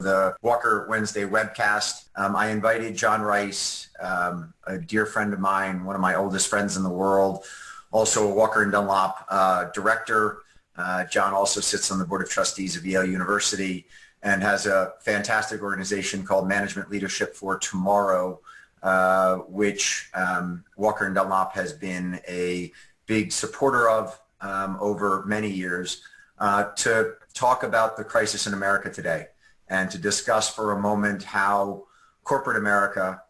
the Walker Wednesday webcast. I invited John Rice, a dear friend of mine, one of my oldest friends in the world, also a Walker Dunlop director. John also sits on the Board of Trustees of Yale University and has a fantastic organization called Management Leadership for Tomorrow, which Walker & Dunlop has been a big supporter of over many years, to talk about the crisis in America today and to discuss for a moment how corporate America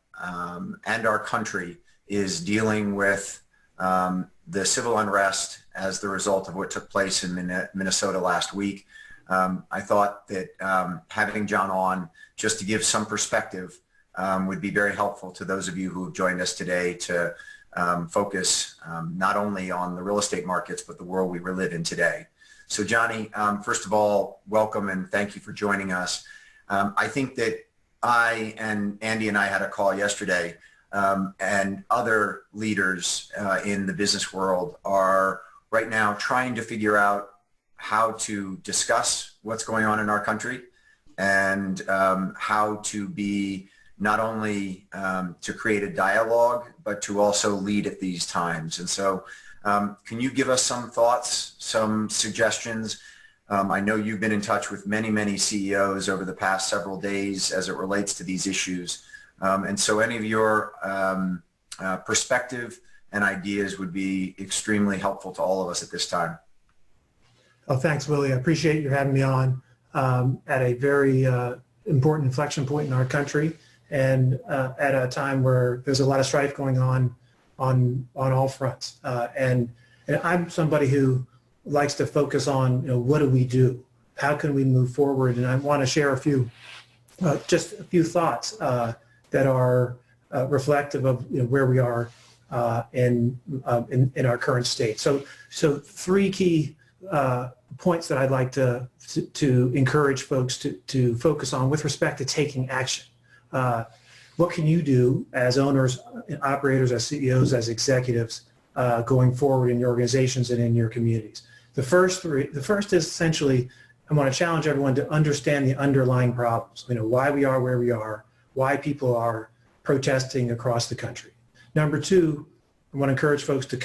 and our country is dealing with the civil unrest as the result of what took place in Minnesota last week. I thought that having John on just to give some perspective would be very helpful to those of you who have joined us today to focus not only on the real estate markets, but the world we live in today. So Johnny, first of all, welcome and thank you for joining us. I think that I and Andy and I had a call yesterday, and other leaders in the business world are right now trying to figure out how to discuss what's going on in our country and how to be not only to create a dialogue, but to also lead at these times. And so can you give us some thoughts, some suggestions? I know you've been in touch with many, many CEOs over the past several days as it relates to these issues. And so any of your perspective and ideas would be extremely helpful to all of us at this time. Oh, thanks, Willie. I appreciate you having me on at a very important inflection point in our country and at a time where there's a lot of strife going on all fronts. And I'm somebody who likes to focus on, what do we do? How can we move forward? And I want to share just a few thoughts that are reflective of where we are in our current state. So three key points that I'd like to encourage folks to focus on with respect to taking action. What can you do as owners, operators, as CEOs, as executives going forward in your organizations and in your communities? The first is essentially, I want to challenge everyone to understand the underlying problems. Why we are where we are, why people are protesting across the country. Number two, I want to encourage folks to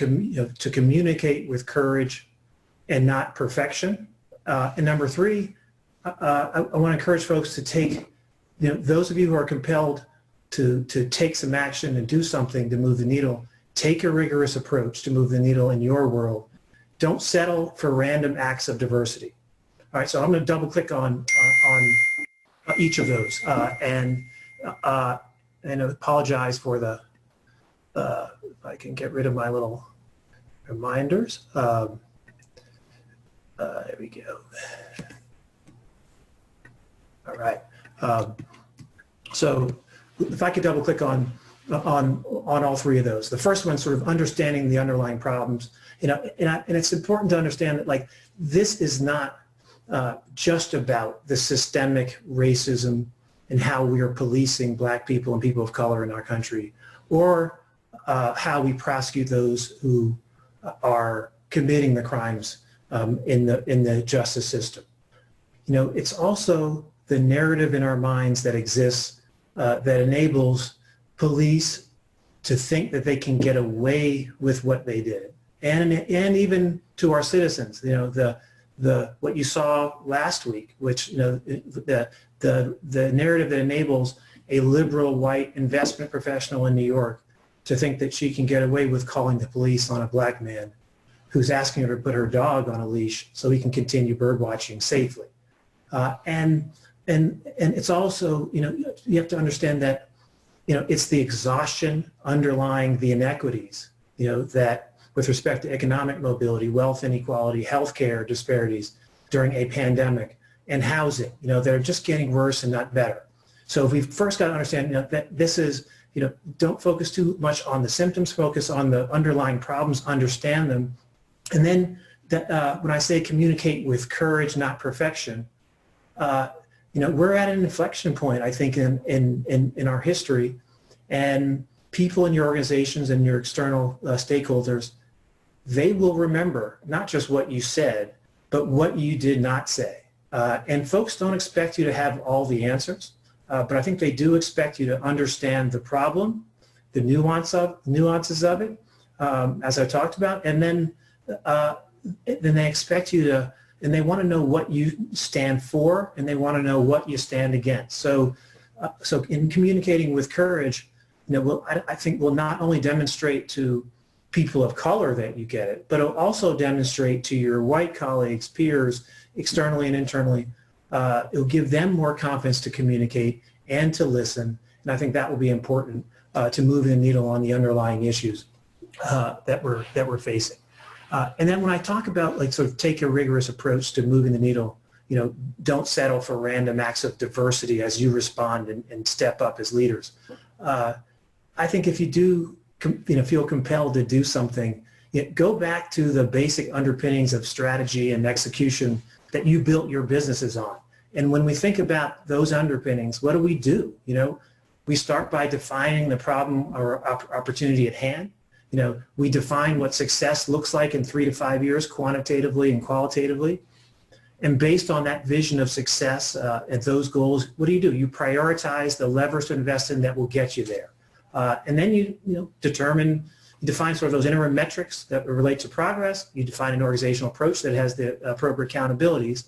communicate with courage and not perfection. And number three, I want to encourage folks to take, those of you who are compelled to take some action and do something to move the needle, take a rigorous approach to move the needle in your world. Don't settle for random acts of diversity. All right, so I'm going to double click on each of those and apologize for the, if I can get rid of my little reminders. There we go. All right. So if I could double click on all three of those. The first one, sort of understanding the underlying problems, and it's important to understand that this is not just about the systemic racism and how we are policing Black people and people of color in our country, or how we prosecute those who are committing the crimes in the justice system. It's also the narrative in our minds that exists that enables police to think that they can get away with what they did, and even to our citizens. What you saw last week, which the narrative that enables a liberal white investment professional in New York to think that she can get away with calling the police on a Black man who's asking her to put her dog on a leash so he can continue bird watching safely. And it's also, you have to understand that, it's the exhaustion underlying the inequities, that with respect to economic mobility, wealth inequality, healthcare disparities during a pandemic, and housing, they're just getting worse and not better. So if we've first got to understand, that this is, don't focus too much on the symptoms, focus on the underlying problems, understand them. And then when I say communicate with courage, not perfection, we're at an inflection point, I think, in our history, and people in your organizations and your external stakeholders, they will remember not just what you said, but what you did not say. And folks don't expect you to have all the answers, but I think they do expect you to understand the problem, the nuances of it, as I talked about, and then they expect you to, and they want to know what you stand for, and they want to know what you stand against. So in communicating with courage, I think we'll not only demonstrate to people of color that you get it, but it'll also demonstrate to your white colleagues, peers, externally and internally. It'll give them more confidence to communicate and to listen, and I think that will be important to move the needle on the underlying issues that we're facing. And then when I talk about sort of take a rigorous approach to moving the needle, don't settle for random acts of diversity as you respond and step up as leaders. I think if you do feel compelled to do something, go back to the basic underpinnings of strategy and execution that you built your businesses on. And when we think about those underpinnings, what do? We start by defining the problem or opportunity at hand. We define what success looks like in 3 to 5 years, quantitatively and qualitatively. And based on that vision of success and those goals, what do? You prioritize the levers to invest in that will get you there. And then you define sort of those interim metrics that relate to progress. You define an organizational approach that has the appropriate accountabilities.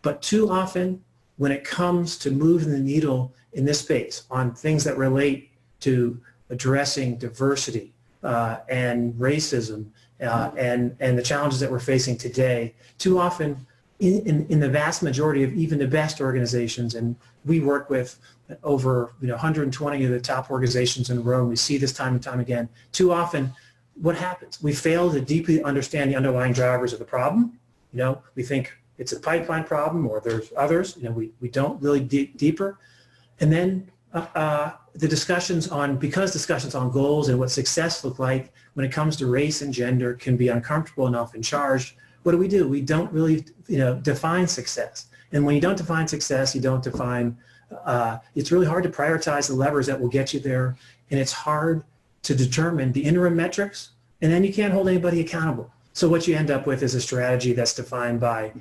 But too often, when it comes to moving the needle in this space on things that relate to addressing diversity and racism and the challenges that we're facing today, too often in the vast majority of even the best organizations, and we work with over 120 of the top organizations in the world, and we see this time and time again, too often what happens? We fail to deeply understand the underlying drivers of the problem. We think it's a pipeline problem or there's others. We don't really dig deeper. And then the discussions on goals and what success look like when it comes to race and gender can be uncomfortable enough and charged. What do? We don't really define success. And when you don't define success, you don't define, it's really hard to prioritize the levers that will get you there. And it's hard to determine the interim metrics, and then you can't hold anybody accountable. So what you end up with is a strategy that's defined by,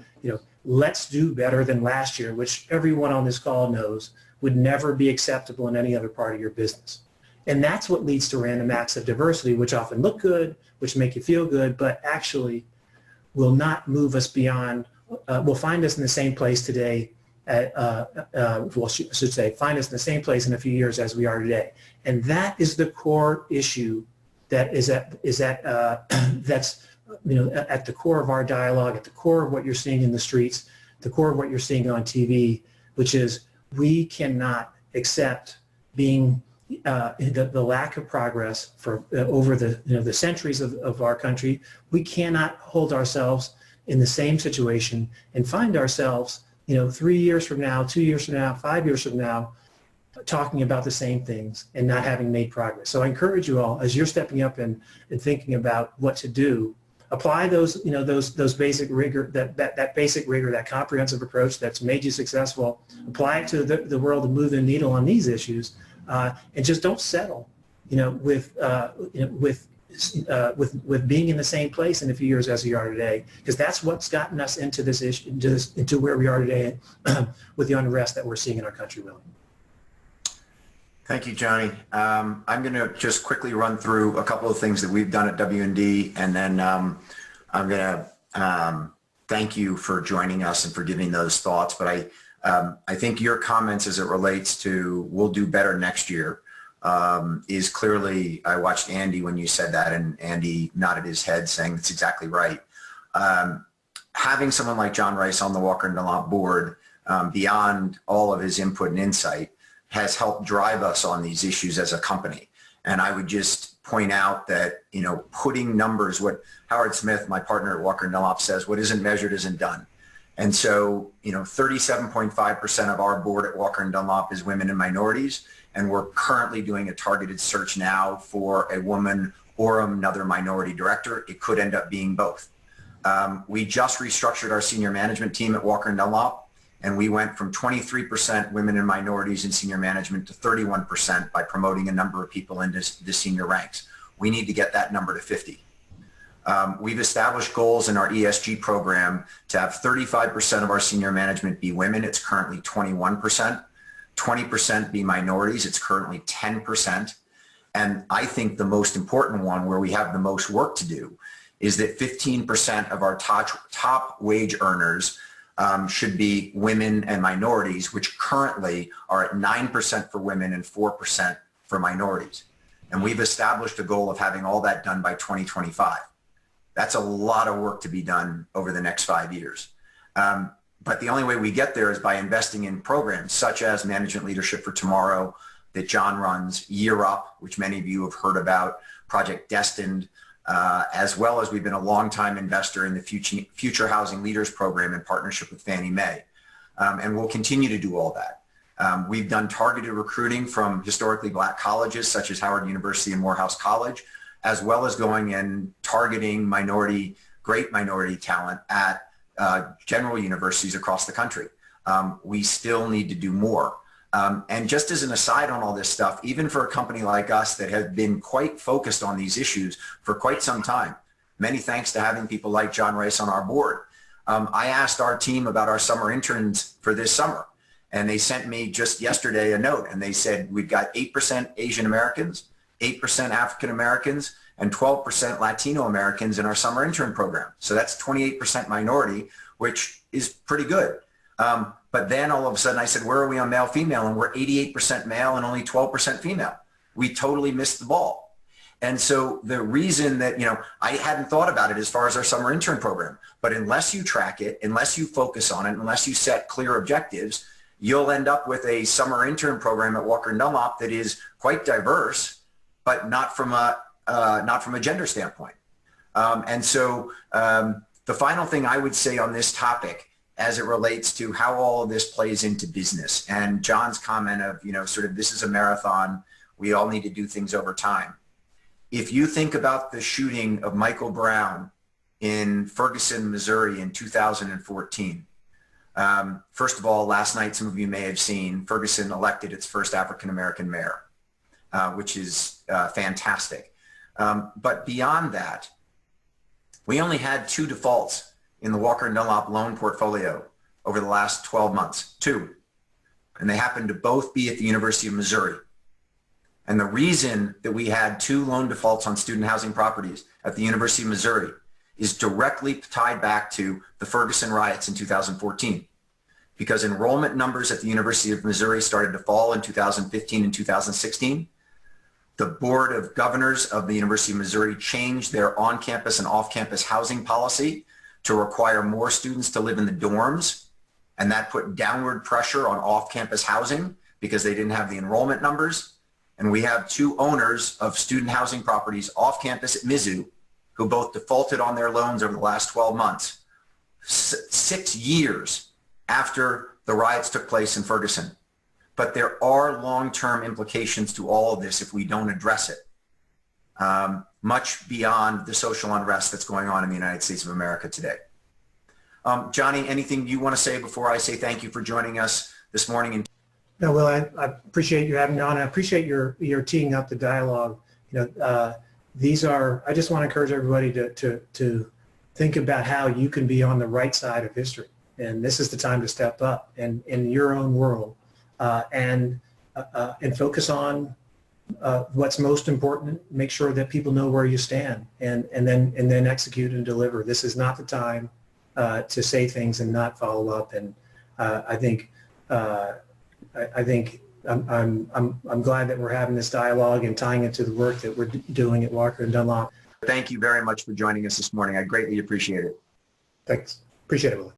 let's do better than last year, which everyone on this call knows would never be acceptable in any other part of your business. And that's what leads to random acts of diversity, which often look good, which make you feel good, but actually will not move us beyond, will find us in the same place today, find us in the same place in a few years as we are today. And that is the core issue that's at the core of our dialogue, at the core of what you're seeing in the streets, the core of what you're seeing on TV, which is we cannot accept being the lack of progress for over the centuries of our country. We cannot hold ourselves in the same situation and find ourselves 3 years from now, 2 years from now, 5 years from now, talking about the same things and not having made progress. So I encourage you all, as you're stepping up and thinking about what to do, apply those basic rigor, that basic rigor, that comprehensive approach that's made you successful. Apply it to the world and move the needle on these issues, and just don't settle, with being in the same place in a few years as you are today, because that's what's gotten us into this issue, into where we are today, with the unrest that we're seeing in our country, Willie. Thank you, Johnny. I'm going to just quickly run through a couple of things that we've done at W&D, and then I'm going to thank you for joining us and for giving those thoughts. But I think your comments as it relates to we'll do better next year is clearly, I watched Andy when you said that, and Andy nodded his head saying that's exactly right. Having someone like John Rice on the Walker & Dunlop board, beyond all of his input and insight, has helped drive us on these issues as a company. And I would just point out that, putting numbers, what Howard Smith, my partner at Walker & Dunlop, says, what isn't measured isn't done. And so, 37.5% of our board at Walker & Dunlop is women and minorities, and we're currently doing a targeted search now for a woman or another minority director. It could end up being both. We just restructured our senior management team at Walker & Dunlop, and we went from 23% women and minorities in senior management to 31% by promoting a number of people into the senior ranks. We need to get that number to 50. We've established goals in our ESG program to have 35% of our senior management be women. It's currently 21%. 20% be minorities. It's currently 10%. And I think the most important one, where we have the most work to do, is that 15% of our top wage earners should be women and minorities, which currently are at 9% for women and 4% for minorities. And we've established a goal of having all that done by 2025. That's a lot of work to be done over the next 5 years. But the only way we get there is by investing in programs such as Management Leadership for Tomorrow that John runs, Year Up, which many of you have heard about, Project Destined, as well as we've been a longtime investor in the Future Housing Leaders Program in partnership with Fannie Mae. And we'll continue to do all that. We've done targeted recruiting from historically black colleges such as Howard University and Morehouse College, as well as going and targeting great minority talent at general universities across the country. We still need to do more. And just as an aside on all this stuff, even for a company like us that has been quite focused on these issues for quite some time, many thanks to having people like John Rice on our board, I asked our team about our summer interns for this summer. And they sent me just yesterday a note, and they said, we've got 8% Asian Americans, 8% African Americans, and 12% Latino Americans in our summer intern program. So that's 28% minority, which is pretty good. But then all of a sudden I said, where are we on male female? And we're 88% male and only 12% female. We totally missed the ball. And so the reason that, I hadn't thought about it as far as our summer intern program, but unless you track it, unless you focus on it, unless you set clear objectives, you'll end up with a summer intern program at Walker Dunlop that is quite diverse, but not from a gender standpoint. And so the final thing I would say on this topic as it relates to how all of this plays into business, and John's comment of, sort of this is a marathon, we all need to do things over time. If you think about the shooting of Michael Brown in Ferguson, Missouri in 2014, first of all, last night, some of you may have seen Ferguson elected its first African-American mayor, which is fantastic. But beyond that, we only had 2 defaults in the Walker Dunlop loan portfolio over the last 12 months, 2. And they happened to both be at the University of Missouri. And the reason that we had 2 loan defaults on student housing properties at the University of Missouri is directly tied back to the Ferguson riots in 2014. Because enrollment numbers at the University of Missouri started to fall in 2015 and 2016. The Board of Governors of the University of Missouri changed their on-campus and off-campus housing policy to require more students to live in the dorms. And that put downward pressure on off-campus housing because they didn't have the enrollment numbers. And we have 2 owners of student housing properties off-campus at Mizzou who both defaulted on their loans over the last 12 months, 6 years after the riots took place in Ferguson. But there are long-term implications to all of this if we don't address it, much beyond the social unrest that's going on in the United States of America today. Johnny, anything you want to say before I say thank you for joining us this morning? No, Will, I appreciate you having me on. I appreciate your teeing up the dialogue. I just want to encourage everybody to think about how you can be on the right side of history. And this is the time to step up and in your own world and focus on what's most important. Make sure that people know where you stand and then execute and deliver. This is not the time to say things and not follow up. And I think I'm glad that we're having this dialogue and tying it to the work that we're doing at Walker and Dunlop. Thank you very much for joining us this morning. I greatly appreciate it. Thanks. Appreciate it, Willie.